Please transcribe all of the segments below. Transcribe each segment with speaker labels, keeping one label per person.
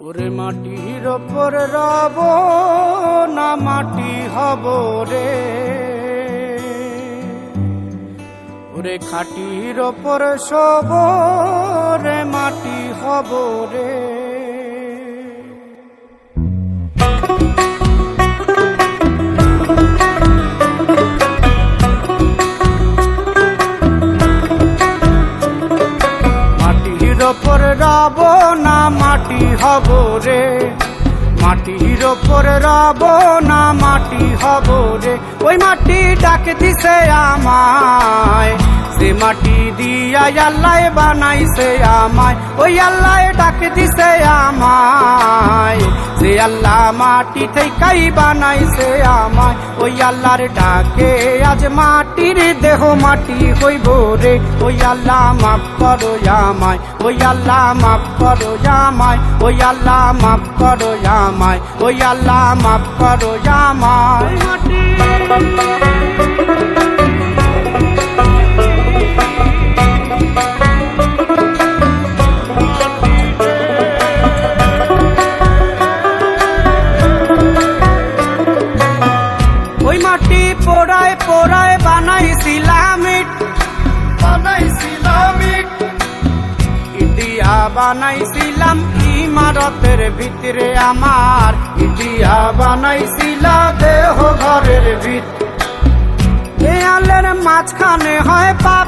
Speaker 1: ওরে মাটির ওপর রব না মাটি হব রে, ওরে খাটির ওপর শোব রে মাটি হব রে। মাটির ওপর রব না মাটি হব রে, মাটির ওপর রব না মাটি হব রে। ওই মাটি ডাক দিছে আমায়, সে মাটি দিয়া আল্লাহ বানাইছে আমায়। ওই আল্লাহ ডাক দিছে আমায়, যে আল্লাহ মাটি থেকেই বানাইছে আমায়। ওই আল্লাহর ডাকে আজ মাটির দেহ মাটি হইব রে। ওই আল্লাহ মাফ করো আমায়, ওই আল্লাহ মাফ করো আমায়, ওই আল্লাহ মাফ করো আমায়, ওই আল্লাহ মাফ করো আমায়। ওই মাটি পোড়ায় পোড়ায় বানাইছিলাম ইট, বানাইছিলাম ইট, ইটিয়া বানাইছিলাম ইমারতের ভিতরে আমার, ইটিয়া বানাইছিলাম দেহ ঘরের ভিত। দেয়ালের মাঝখানে হয় পাপ,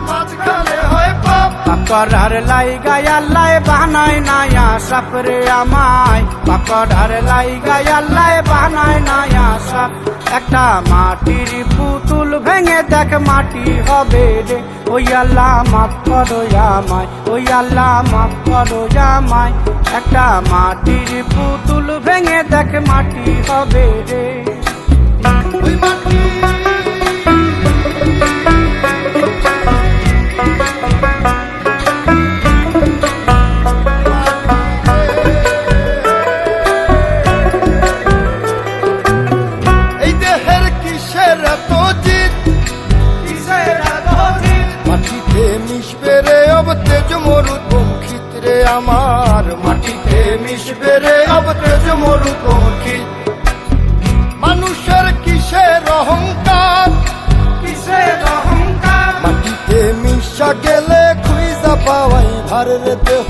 Speaker 1: মাঝখানে হয় পাপ, পাকড়ার লাইগায় আল্লাহ বানায় নায়া সাপ রে আমায়, পাকড়ার লাইগায় আল্লাহ বানায় নায়া সাপ। একটা মাটির পুতুল ভেঙে দেখ মাটি হবে রে। ওই আল্লাহ মাফ করো আমায়, ওই আল্লাহ মাফ করো আমায়। একটা মাটির পুতুল ভেঙে দেখ মাটি হবে রে। ওই মাটি আমার, মাটিতে মিশবে রে অব তেজ মরুপঙ্খিত। মানুষের কিসের অহংকার, কিসের অহংকার, মাটিতে মিশা গেলে খুঁজা পাওয়াই ভার রে দেহ,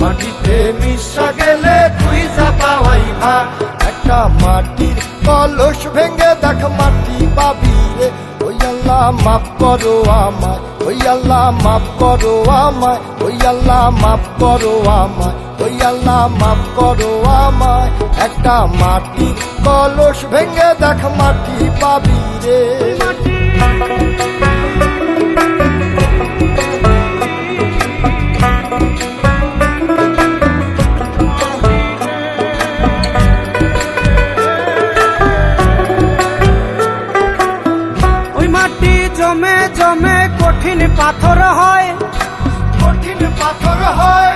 Speaker 1: মাটিতে মিশা গেলে খুঁজা পাওয়াই ভার। একটা মাটির কলস ভেঙে দেখ মাটি পাবি রে। ওই আল্লাহ মাফ করো আমায়, ওই আল্লাহ মাফ করো আমায়, ওই আল্লাহ মাফ করো আমায়, ওই আল্লাহ মাফ করো আমায়। একটা মাটির কলস ভেঙে দেখ মাটি পাবি রে। জমে জমে কঠিন পাথর হয়, কঠিন পাথর হয়।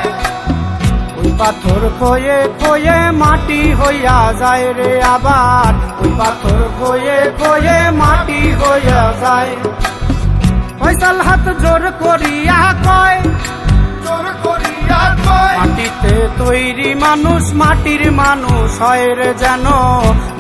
Speaker 1: ওই পাথর কয়ে কয়ে মাটি হইয়া যায় রে আবার, ওই পাথর কয়ে কয়ে মাটি হইয়া যায়। ফয়সাল হাত জোর করিয়া কয়, জোর করিয়া কয়, মাটিতে তৈরি মানুষ মাটির মানুষ হয় রে যেন,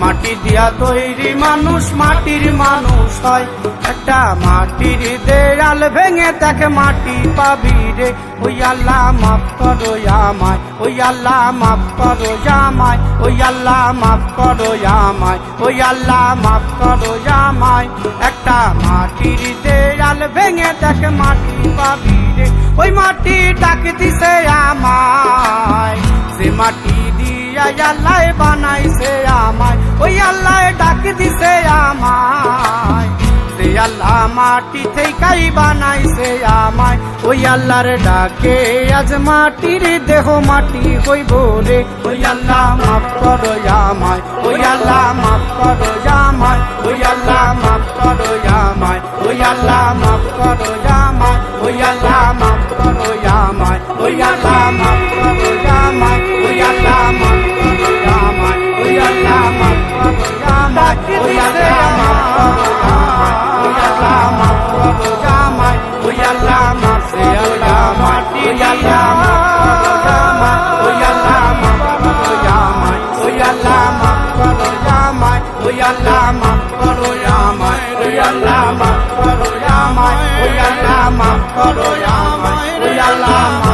Speaker 1: মাটি দিয়া তৈরি মানুষ মাটির মানুষ হয়। একটা মাটির দেয়াল ভেঙে দেখ মাটি পাবি রে। ওই আল্লাহ মাফ করো আমায়, ওই আল্লাহ মাফ করো আমায়, ওই আল্লাহ মাফ করো আমায়, ওই আল্লাহ মাফ করো আমায়। একটা মাটির দেয়াল ভেঙে দেখ মাটি পাবি রে। ওই মাটি ডাক দিছে আমায়, সে মাটি দিয়া আল্লাহ বানাইছে আমায়। ওই আল্লাহ ডাক দিছে আমায়, সে আল্লাহ মাটি থেকেই বানাইছে আমায়। ওই আল্লাহর ডাকে আজ মাটির দেহ মাটি হইব রে। ওই আল্লাহ মাফ করো আমায়, ওই আল্লাহ মাফ করো আমায়, ওই আল্লাহ মাফ করো আমায়, ওই আল্লাহ মাফ করো আমায়, ওই আল্লাহ মাফ করো আমায়, ওই আল্লাহ মাফ করো আমায়, ওই আল্লাহ মাফ করো আমায়, ওই আল্লাহ মাফ করো আমায়, ওই আল্লাহ মাফ করো আমায়, ওই আল্লাহ মাফ করো আমায়, ওই আল্লাহ মাফ করো আমায়, ওই আল্লাহ মাফ করো আমায়, ওই আল্লাহ ওই আল্লাহ মাফ করো আমায়, ওই আল্লাহ মাফ করো আমায়, ওই আল্লাহ মাফ করো আমায়, ওই আল্লাহ